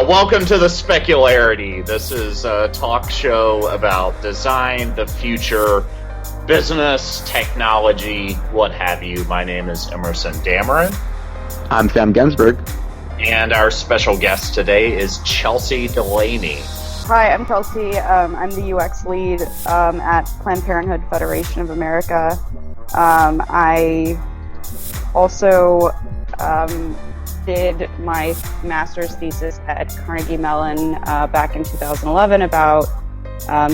Welcome to the Specularity. This is a talk show about design, the future, business, technology, what have you. My name is Emerson Dameron. I'm Sam Gensburg. And our special guest today is Chelsey Delaney. Hi, I'm Chelsey. I'm the UX lead at Planned Parenthood Federation of America. I also did my master's thesis at Carnegie Mellon back in 2011 about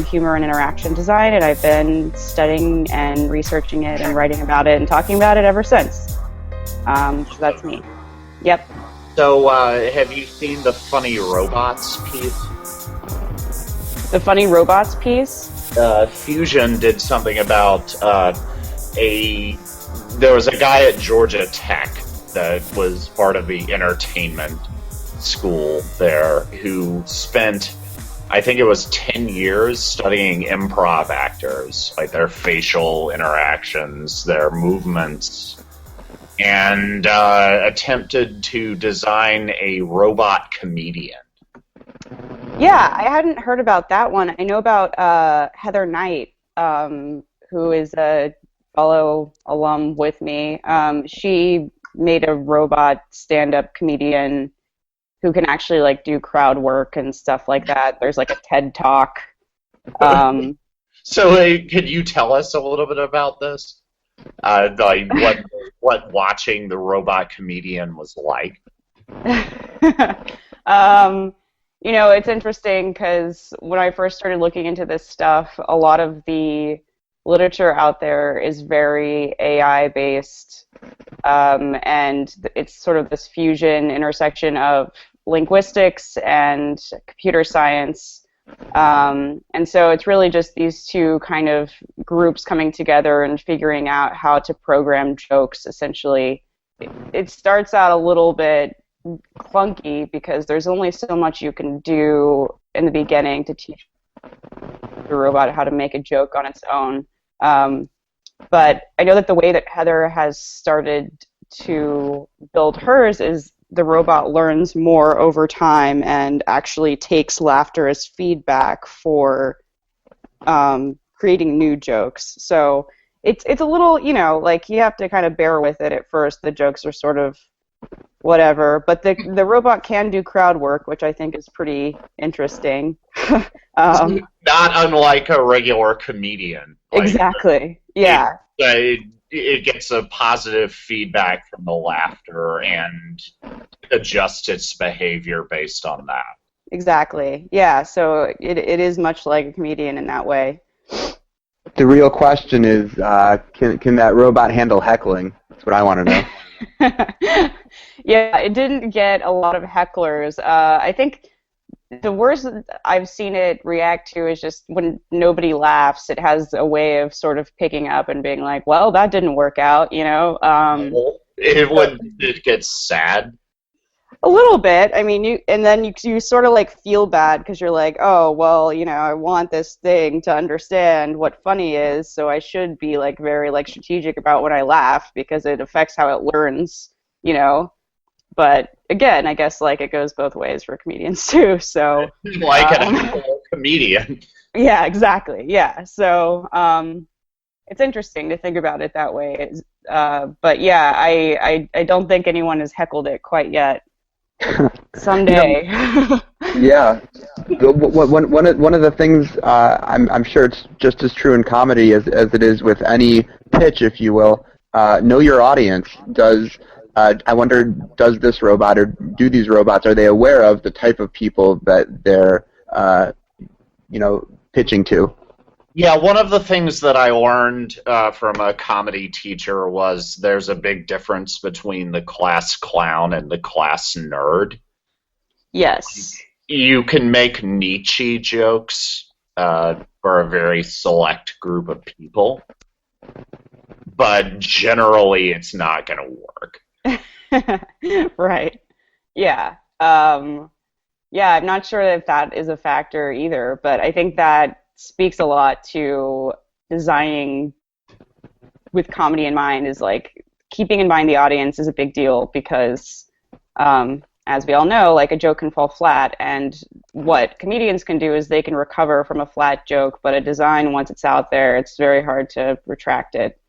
humor and interaction design, and I've been studying and researching it and writing about it and talking about it ever since. So that's me. Yep. So have you seen the Funny Robots piece? The Funny Robots piece? Fusion did something about there was a guy at Georgia Tech that was part of the entertainment school there who spent, I think it was 10 years studying improv actors, like their facial interactions, their movements, and attempted to design a robot comedian. Yeah, I hadn't heard about that one. I know about Heather Knight, who is a fellow alum with me. She made a robot stand-up comedian who can actually like do crowd work and stuff like that. There's like a TED Talk. So could you tell us a little bit about this? Like what watching the robot comedian was like? You know, it's interesting because when I first started looking into this stuff, a lot of the literature out there is very AI-based, and it's sort of this fusion intersection of linguistics and computer science. And so it's really just these two kind of groups coming together and figuring out how to program jokes, essentially. It starts out a little bit clunky because there's only so much you can do in the beginning to teach the robot how to make a joke on its own. But I know that the way that Heather has started to build hers is the robot learns more over time and actually takes laughter as feedback for creating new jokes. So it's a little, you know, like you have to kind of bear with it at first. The jokes are sort of whatever, but the robot can do crowd work, which I think is pretty interesting. Not unlike a regular comedian. Like, exactly. Yeah. It gets a positive feedback from the laughter and adjusts its behavior based on that. Exactly. Yeah. So it is much like a comedian in that way. The real question is, can that robot handle heckling? That's what I want to know. Yeah, it didn't get a lot of hecklers. I think the worst I've seen it react to is just when nobody laughs. It has a way of sort of picking up and being like, well, that didn't work out, you know. It gets sad. A little bit. I mean, you sort of like feel bad because you're like, oh, well, you know, I want this thing to understand what funny is, so I should be like very like strategic about when I laugh because it affects how it learns, you know. But again, I guess like it goes both ways for comedians too. So like an actual comedian. Yeah, exactly. Yeah. So it's interesting to think about it that way. But yeah, I don't think anyone has heckled it quite yet. Someday. Yeah. One of the things I'm sure it's just as true in comedy as it is with any pitch, if you will. Know your audience. I wonder, does this robot or do these robots, are they aware of the type of people that they're, pitching to? Yeah, one of the things that I learned from a comedy teacher was there's a big difference between the class clown and the class nerd. Yes. You can make Nietzsche jokes for a very select group of people, but generally it's not going to work. Right. Yeah. Yeah, I'm not sure if that is a factor either, but I think that speaks a lot to designing with comedy in mind is like keeping in mind the audience is a big deal because I as we all know, like a joke can fall flat, and what comedians can do is they can recover from a flat joke, but a design, once it's out there, it's very hard to retract it.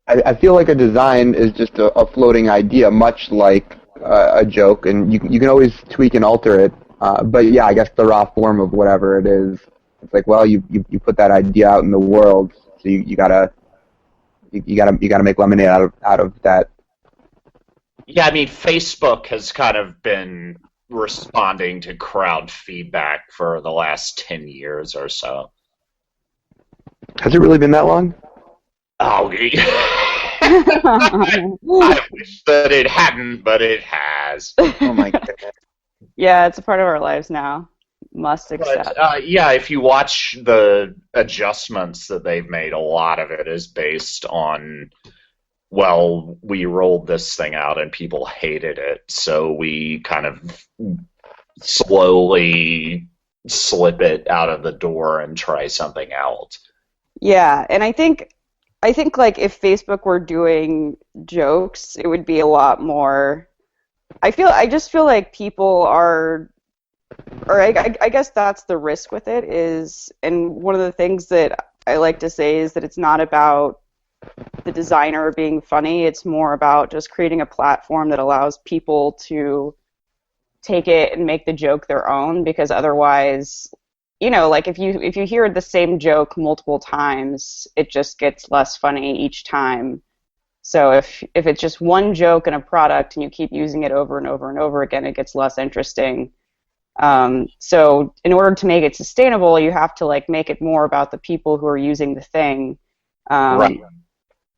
I feel like a design is just a floating idea, much like a joke, and you can always tweak and alter it. But yeah, I guess the raw form of whatever it is, it's like, well, you put that idea out in the world, so you gotta make lemonade out of that. Yeah, I mean, Facebook has kind of been responding to crowd feedback for the last 10 years or so. Has it really been that long? Oh, I wish that it hadn't, but it has. Oh my goodness. Yeah, it's a part of our lives now. Must accept. But, yeah, if you watch the adjustments that they've made, a lot of it is based on, well, we rolled this thing out and people hated it, so we kind of slowly slip it out of the door and try something else. Yeah, and I think like if Facebook were doing jokes, it would be a lot more. I just feel like people are, or I guess that's the risk with it is, and one of the things that I like to say is that it's not about the designer being funny. It's more about just creating a platform that allows people to take it and make the joke their own, because otherwise, you know, like if you hear the same joke multiple times, it just gets less funny each time. So if it's just one joke in a product and you keep using it over and over and over again, it gets less interesting. So in order to make it sustainable, you have to like make it more about the people who are using the thing, Right.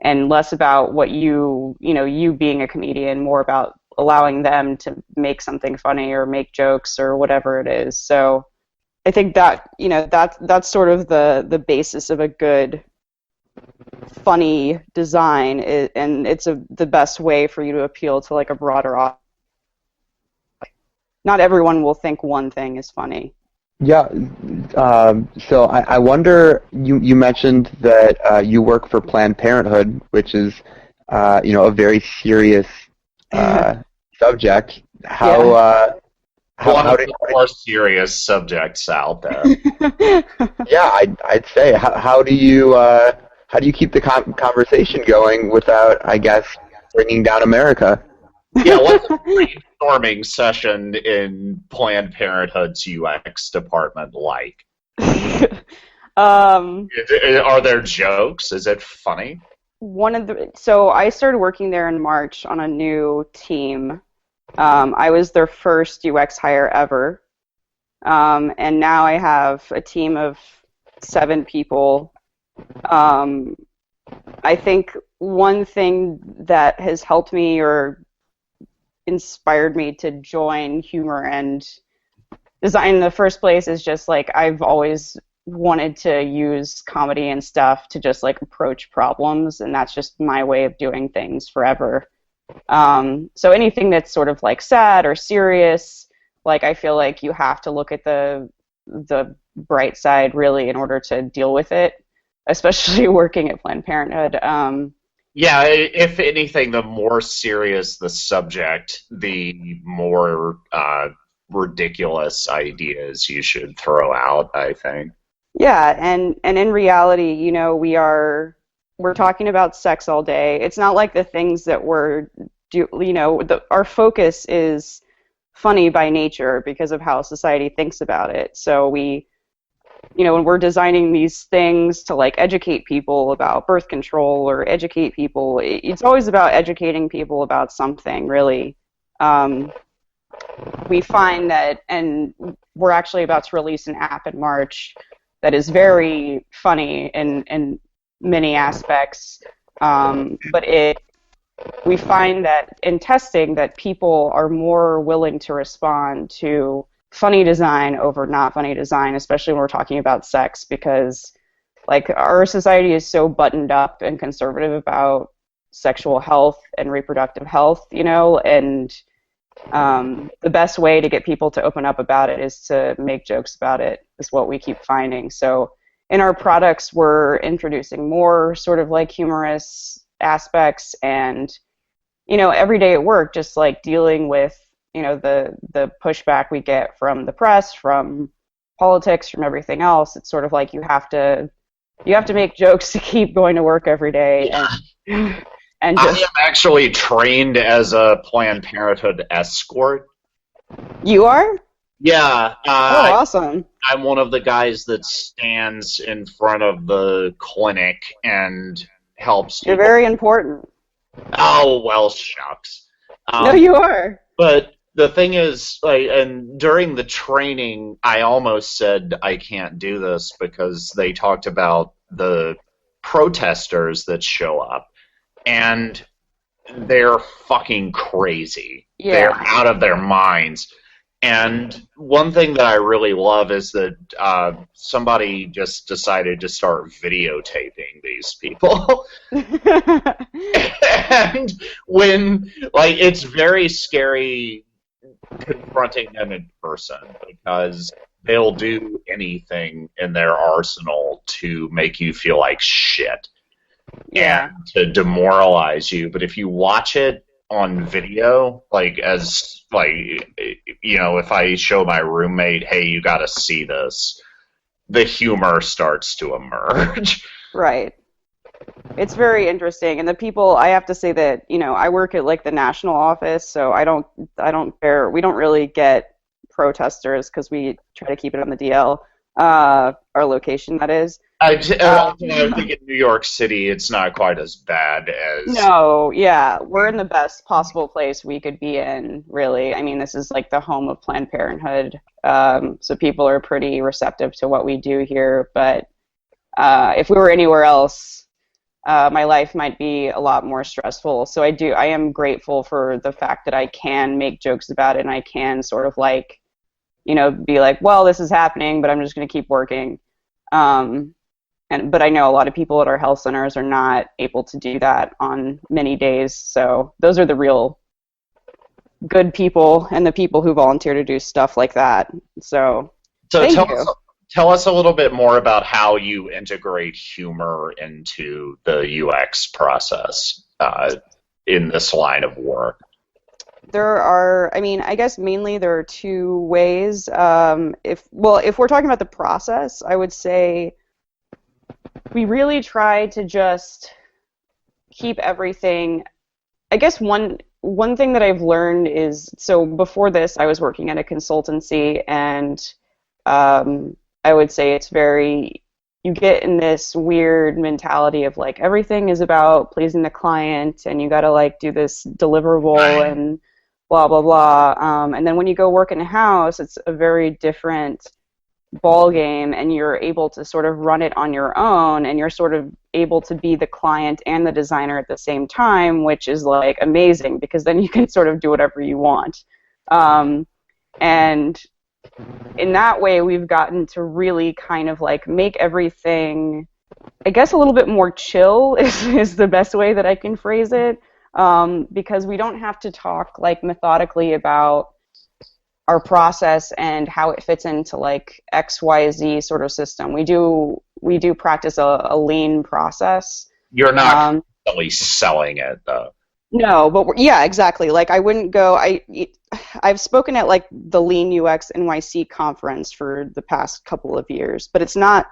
and less about what you being a comedian, more about allowing them to make something funny or make jokes or whatever it is. So I think that, you know, that's sort of the basis of a good, funny design, and it's the best way for you to appeal to like a broader audience. Not everyone will think one thing is funny. Yeah. So I wonder. You mentioned that you work for Planned Parenthood, which is a very serious subject. One of the more serious subjects out there. Yeah, I'd say. How do you keep the conversation going without, I guess, bringing down America? Yeah, what's a brainstorming session in Planned Parenthood's UX department like? Are there jokes? Is it funny? So I started working there in March on a new team. I was their first UX hire ever, and now I have a team of 7 people. I think one thing that has helped me or inspired me to join humor and design in the first place is just like I've always wanted to use comedy and stuff to just like approach problems, and that's just my way of doing things forever. So anything that's sort of like sad or serious, like I feel like you have to look at the bright side really in order to deal with it, especially working at Planned Parenthood. Yeah, if anything, the more serious the subject, the more ridiculous ideas you should throw out, I think. Yeah, and in reality, you know, we're talking about sex all day. It's not like the things that our focus is funny by nature because of how society thinks about it. So when we're designing these things to like educate people about birth control or educate people, it's always about educating people about something, really. We find that, and we're actually about to release an app in March that is very funny in many aspects, but we find that in testing that people are more willing to respond to funny design over not funny design, especially when we're talking about sex, because like our society is so buttoned up and conservative about sexual health and reproductive health, you know, and the best way to get people to open up about it is to make jokes about it, is what we keep finding. So in our products, we're introducing more sort of like humorous aspects, and, you know, every day at work, just like dealing with you know, the pushback we get from the press, from politics, from everything else. It's sort of like you have to make jokes to keep going to work every day, and I just am actually trained as a Planned Parenthood escort. you are? Yeah, Oh, awesome. I'm one of the guys that stands in front of the clinic and helps You're people. very important. Oh, well, shucks. No, you are. But the thing is, like, and during the training, I almost said I can't do this because they talked about the protesters that show up, and they're fucking crazy. Yeah. They're out of their minds. And one thing that I really love is that somebody just decided to start videotaping these people. And when, like, it's very scary confronting them in person because they'll do anything in their arsenal to make you feel like shit and to demoralize you. But if you watch it on video, like, as, like, you know, if I show my roommate, hey, you gotta see this, the humor starts to emerge. Right. It's very interesting, and the people, I have to say that, you know, I work at like the national office, so we don't really get protesters because we try to keep it on the DL, our location, that is. I think in New York City it's not quite as bad as... No, yeah, we're in the best possible place we could be in, really. I mean, this is like the home of Planned Parenthood, so people are pretty receptive to what we do here, but if we were anywhere else, my life might be a lot more stressful. So I am grateful for the fact that I can make jokes about it, and I can sort of like, you know, be like, well, this is happening, but I'm just going to keep working. But I know a lot of people at our health centers are not able to do that on many days. So those are the real good people and the people who volunteer to do stuff like that. So thank you. Tell us a little bit more about how you integrate humor into the UX process in this line of work. There are, I mean, I guess mainly there are two ways. If we're talking about the process, I would say we really try to just keep everything. I guess one thing that I've learned is, so before this, I was working at a consultancy, and I would say it's very, you get in this weird mentality of like everything is about pleasing the client, and you got to like do this deliverable and blah blah blah. And then when you go work in a house, it's a very different ball game, and you're able to sort of run it on your own, and you're sort of able to be the client and the designer at the same time, which is like amazing because then you can sort of do whatever you want. And in that way, we've gotten to really kind of like make everything, I guess, a little bit more chill is the best way that I can phrase it, because we don't have to talk like methodically about our process and how it fits into like XYZ sort of system. We do practice a lean process. You're not really selling it, though. No, but yeah, exactly. Like I wouldn't go. I've spoken at like the Lean UX NYC conference for the past couple of years, but it's not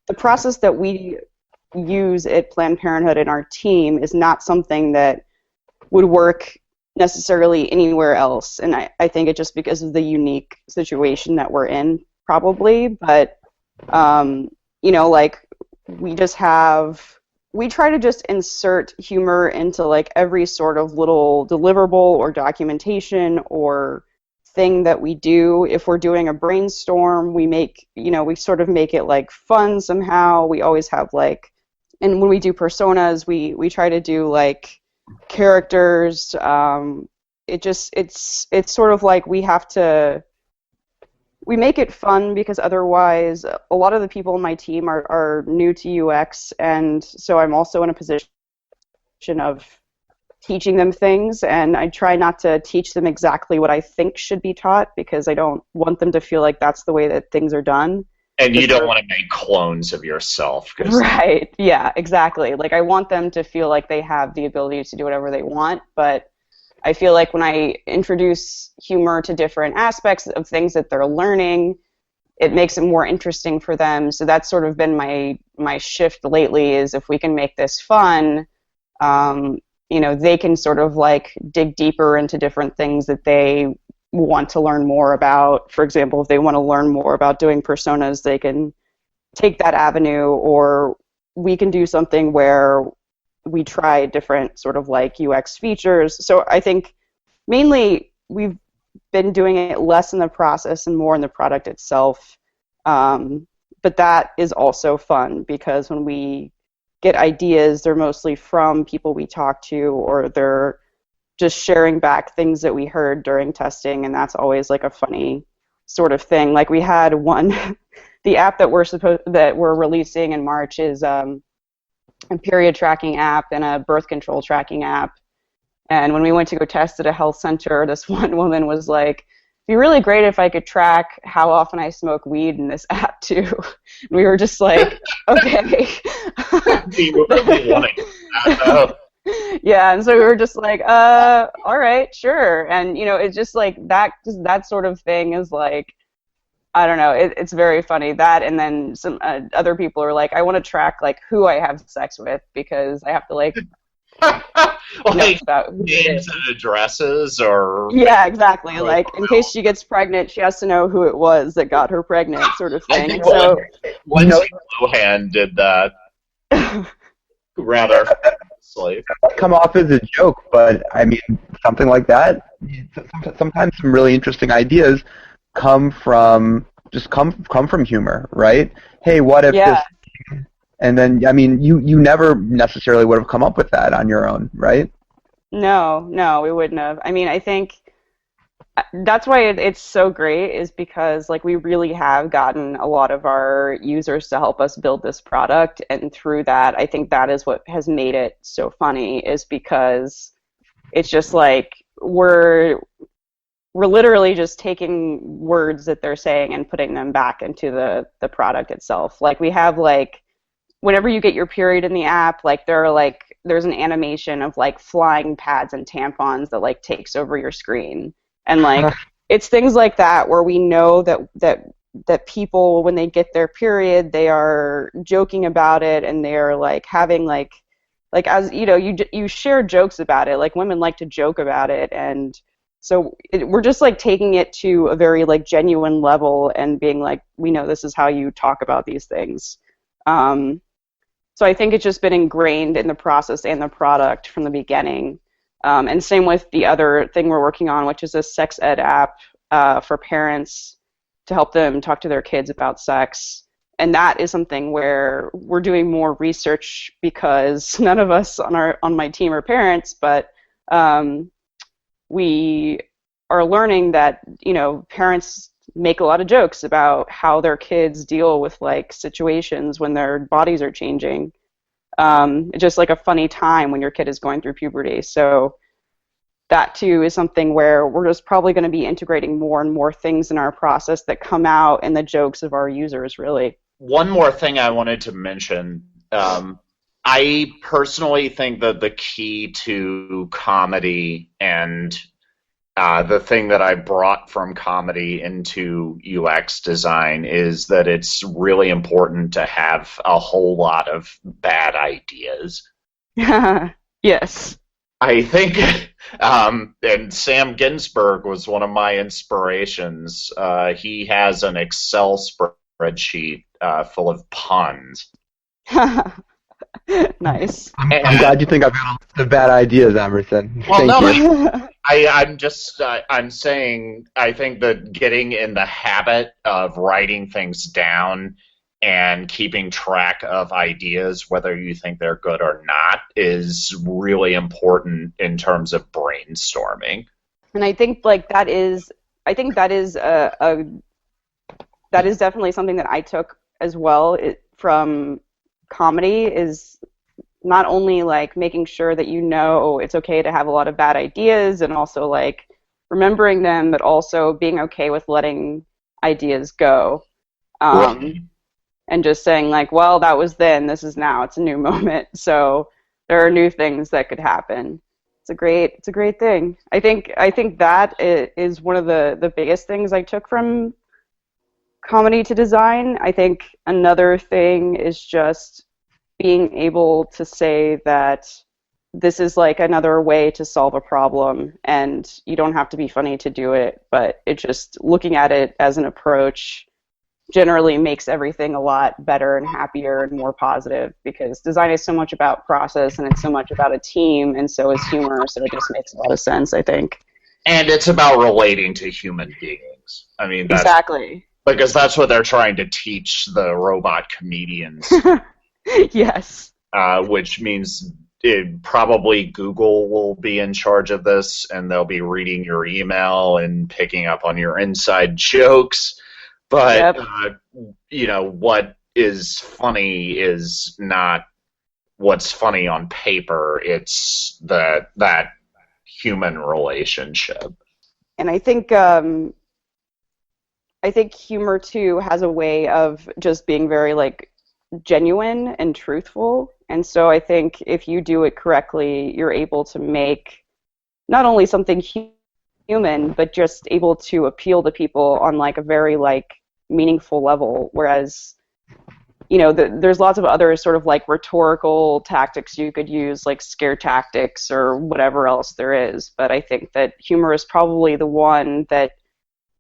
the process that we use at Planned Parenthood in our team is not something that would work necessarily anywhere else, and I think it just because of the unique situation that we're in, probably. But you know, like we try to just insert humor into like every sort of little deliverable or documentation or thing that we do. If we're doing a brainstorm, we sort of make it like fun somehow. We always have like, and when we do personas, we try to do like characters. It's sort of like we make it fun because otherwise a lot of the people in my team are new to UX, and so I'm also in a position of teaching them things, and I try not to teach them exactly what I think should be taught because I don't want them to feel like that's the way that things are done. And you don't want to make clones of yourself. Right, yeah, exactly. Like I want them to feel like they have the ability to do whatever they want, but I feel like when I introduce humor to different aspects of things that they're learning, it makes it more interesting for them. So that's sort of been my shift lately, is if we can make this fun, they can sort of like dig deeper into different things that they want to learn more about. For example, if they want to learn more about doing personas, they can take that avenue, or we can do something where we try different sort of like UX features. So I think mainly we've been doing it less in the process and more in the product itself. But that is also fun, because when we get ideas, they're mostly from people we talk to, or they're just sharing back things that we heard during testing, and that's always like a funny sort of thing. Like we had one, the app that we're releasing in March is a period tracking app and a birth control tracking app. And when we went to go test at a health center, this one woman was like, "It'd be really great if I could track how often I smoke weed in this app too." We were just like, okay. You were really wanting that. Yeah, and so we were just like, all right, sure. And it's just like that sort of thing is like, I don't know, it's very funny. That, and then some other people are like, I want to track like who I have sex with, because I have to like like names and addresses, or yeah, exactly. Like in case she gets pregnant, she has to know who it was that got her pregnant, sort of thing. And so Lindsay Lohan did that rather famously. Come off as a joke, but I mean, something like that. Sometimes some really interesting ideas come from humor, right? Hey, what if this? And then, I mean, you never necessarily would have come up with that on your own, right? No, we wouldn't have. I mean, I think that's why it's so great, is because like we really have gotten a lot of our users to help us build this product, and through that, I think that is what has made it so funny, is because it's just like we're literally just taking words that they're saying and putting them back into the product itself. Like we have like, whenever you get your period in the app, like there's an animation of like flying pads and tampons that like takes over your screen. And like it's things like that where we know that people, when they get their period, they are joking about it, and they are like having like as you share jokes about it, like women like to joke about it, and so we're just like taking it to a very like genuine level and being like, we know this is how you talk about these things. So I think it's just been ingrained in the process and the product from the beginning. And same with the other thing we're working on, which is a sex ed app for parents to help them talk to their kids about sex. And that is something where we're doing more research, because none of us on my team are parents, but we are learning that parents make a lot of jokes about how their kids deal with like situations when their bodies are changing. It's just like a funny time when your kid is going through puberty. So that too is something where we're just probably going to be integrating more and more things in our process that come out in the jokes of our users, really. One more thing I wanted to mention. I personally think that the key to comedy, and the thing that I brought from comedy into UX design, is that it's really important to have a whole lot of bad ideas. Yes. I think, and Sam Gensburg was one of my inspirations. He has an Excel spreadsheet full of puns. Nice. I'm glad you think I've got a list of bad ideas, Emerson. Well, Thank you. I'm saying I think that getting in the habit of writing things down and keeping track of ideas, whether you think they're good or not, is really important in terms of brainstorming. And I think that is definitely something that I took as well from comedy, is not only like making sure that it's okay to have a lot of bad ideas and also like remembering them, but also being okay with letting ideas go. And just saying like, well, that was then, this is now, it's a new moment. So there are new things that could happen. It's a great thing. I think that is one of the biggest things I took from comedy to design. I think another thing is just being able to say that this is like another way to solve a problem, and you don't have to be funny to do it, but it just looking at it as an approach generally makes everything a lot better and happier and more positive, because design is so much about process and it's so much about a team, and so is humor, so it just makes a lot of sense, I think. And it's about relating to human beings. I mean, that's, Exactly. because that's what they're trying to teach the robot comedians, Yes. which means probably Google will be in charge of this, and they'll be reading your email and picking up on your inside jokes. But, Yep. What is funny is not what's funny on paper. It's that human relationship. And I think humor too has a way of just being very like genuine and truthful. And so I think if you do it correctly, you're able to make not only something human, but just able to appeal to people on like a very like meaningful level. Whereas, there's lots of other sort of like rhetorical tactics you could use, like scare tactics or whatever else there is. But I think that humor is probably the one that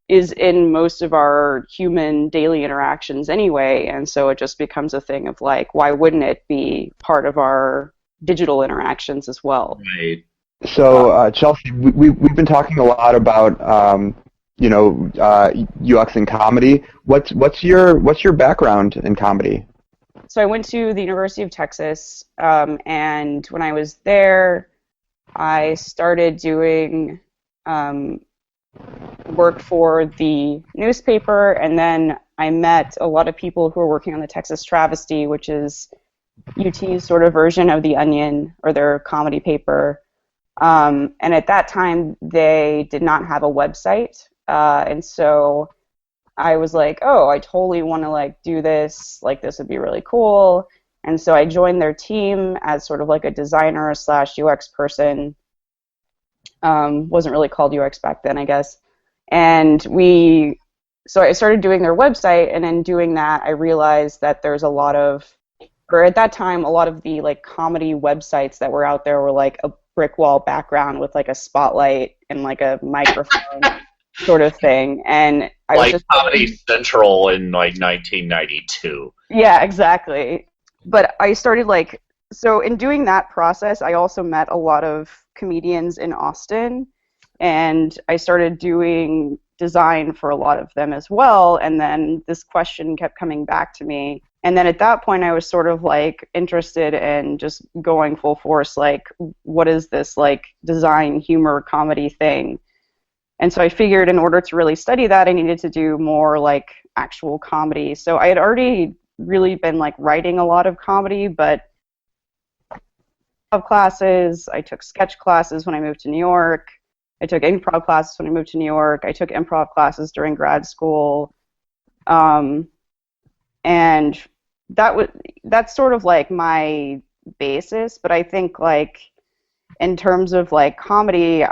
is in most of our human daily interactions anyway, and so it just becomes a thing of like, why wouldn't it be part of our digital interactions as well? Right. So, Chelsey, we've been talking a lot about UX and comedy. What's your background in comedy? So I went to the University of Texas, and when I was there, I started doing work for the newspaper, and then I met a lot of people who were working on the Texas Travesty, which is UT's sort of version of The Onion, or their comedy paper. And at that time, they did not have a website, and so I was like, oh, I totally want to like do this. Like, this would be really cool. And so I joined their team as sort of like a designer / UX person. Wasn't really called UX back then, I guess. And so I started doing their website, and in doing that, I realized that there's a lot of, or at that time, a lot of the like comedy websites that were out there were like a brick wall background with like a spotlight and like a microphone sort of thing. And I was Like just Comedy Central in like 1992. Yeah, exactly. But I started like, so in doing that process, I also met a lot of comedians in Austin, and I started doing design for a lot of them as well. And then this question kept coming back to me. And then at that point, I was sort of like interested in just going full force, like, what is this like design, humor, comedy thing? And so I figured in order to really study that, I needed to do more like actual comedy. So I had already really been like writing a lot of comedy, but classes, I took sketch classes when I moved to New York. I took improv classes when I moved to New York. I took improv classes during grad school. And that's sort of like my basis, but I think like in terms of like comedy,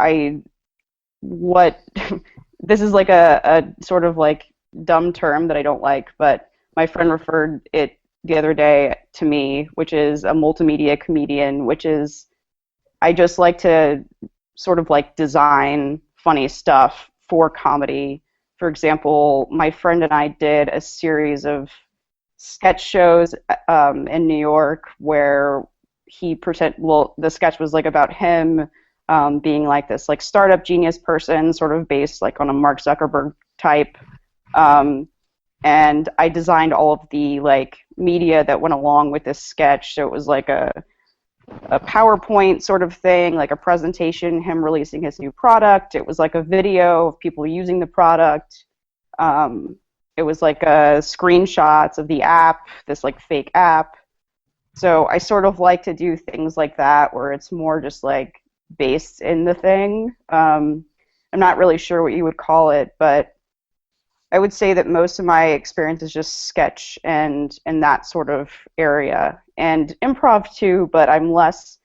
this is like a sort of like dumb term that I don't like, but my friend referred it the other day to me, which is a multimedia comedian, which is I just like to sort of like design funny stuff for comedy. For example, my friend and I did a series of sketch shows in New York where the sketch was like about him being like this like startup genius person, sort of based like on a Mark Zuckerberg type. And I designed all of the like media that went along with this sketch. So it was like a PowerPoint sort of thing, like a presentation, him releasing his new product. It was like a video of people using the product. It was like screenshots of the app, this like fake app. So I sort of like to do things like that where it's more just like based in the thing. I'm not really sure what you would call it, but I would say that most of my experience is just sketch and in that sort of area, and improv too, but I'm less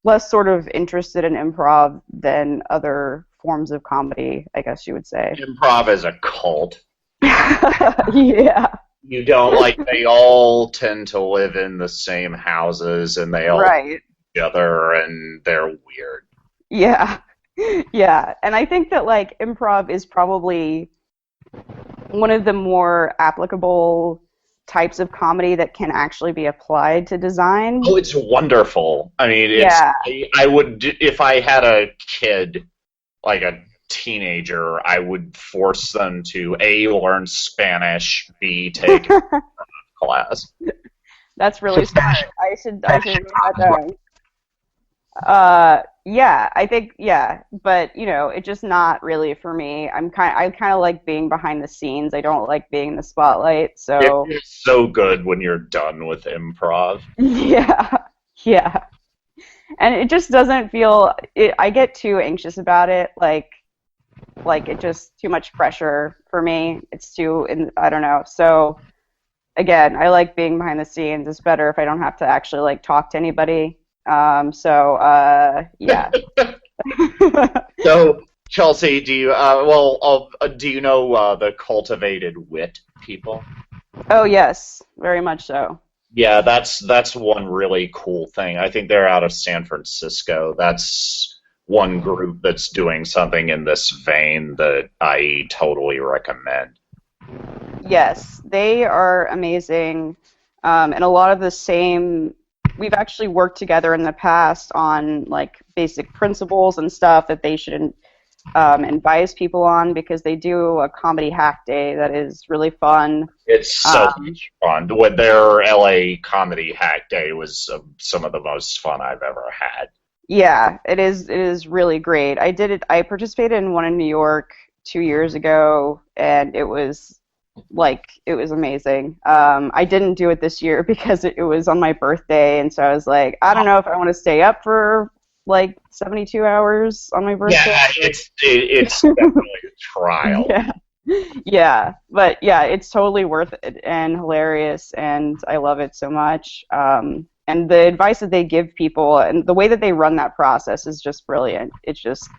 less sort of interested in improv than other forms of comedy, I guess you would say. Improv is a cult. Yeah. You don't like, they all tend to live in the same houses and they all Right. know each other and they're weird. Yeah. Yeah. And I think that like improv is probably one of the more applicable types of comedy that can actually be applied to design. Oh, it's wonderful. I mean, I would, if I had a kid, like a teenager, I would force them to A, learn Spanish, B, take a class. That's really smart. I should write that down. Yeah, I think, but it's just not really for me. I kind of like being behind the scenes. I don't like being in the spotlight. So it's so good when you're done with improv. Yeah, and it just doesn't feel. I get too anxious about it. Like it's just too much pressure for me. It's too, I don't know. So again, I like being behind the scenes. It's better if I don't have to actually like talk to anybody. Yeah. So, Chelsey, do you do you know the cultivated wit people? Oh yes, very much so. Yeah, that's one really cool thing. I think they're out of San Francisco. That's one group that's doing something in this vein that I totally recommend. Yes, they are amazing, and a lot of the same. We've actually worked together in the past on like basic principles and stuff that they should advise people on, because they do a comedy hack day that is really fun. It's so much fun. When their LA comedy hack day was some of the most fun I've ever had. Yeah, it is. It is really great. I participated in one in New York 2 years ago, and it was amazing. I didn't do it this year because it was on my birthday, and so I was like, I don't know if I want to stay up for like 72 hours on my birthday. Yeah, it's definitely a trial. Yeah, but yeah, it's totally worth it and hilarious, and I love it so much. And the advice that they give people and the way that they run that process is just brilliant. It's just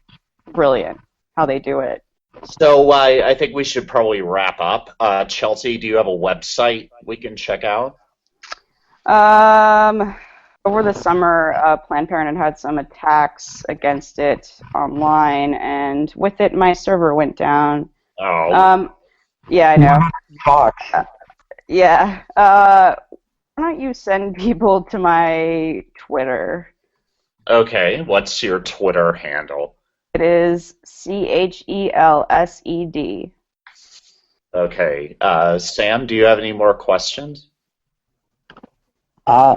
brilliant how they do it. So I think we should probably wrap up. Chelsey, do you have a website we can check out? Over the summer, Planned Parenthood had some attacks against it online, and with it, my server went down. Oh. Yeah, I know. Fuck. Yeah. Why don't you send people to my Twitter? Okay, what's your Twitter handle? It is CHELSED. Okay. Sam, do you have any more questions? I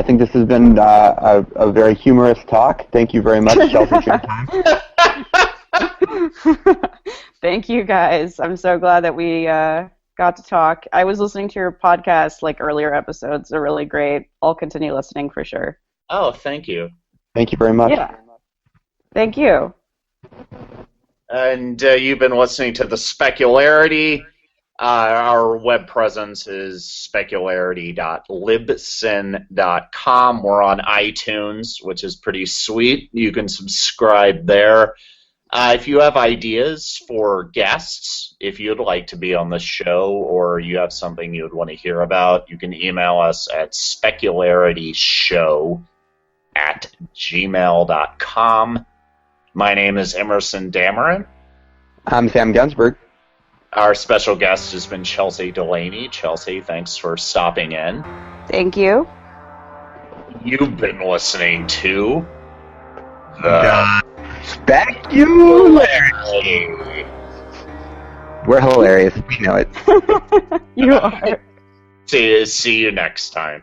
think this has been a very humorous talk. Thank you very much, Chelsey, for your time. Thank you, guys. I'm so glad that we got to talk. I was listening to your podcast, like earlier episodes. They're really great. I'll continue listening for sure. Oh, thank you. Thank you very much. Yeah. Thank you. And you've been listening to the Specularity. Our web presence is specularity.libsyn.com. We're on iTunes, which is pretty sweet. You can subscribe there. If you have ideas for guests, if you'd like to be on the show or you have something you'd want to hear about, you can email us at specularity@gmail.com. My name is Emerson Dameron. I'm Sam Gensburg. Our special guest has been Chelsey Delaney. Chelsey, thanks for stopping in. Thank you. You've been listening to the Specularity. We're hilarious. We know it. You are. See you next time.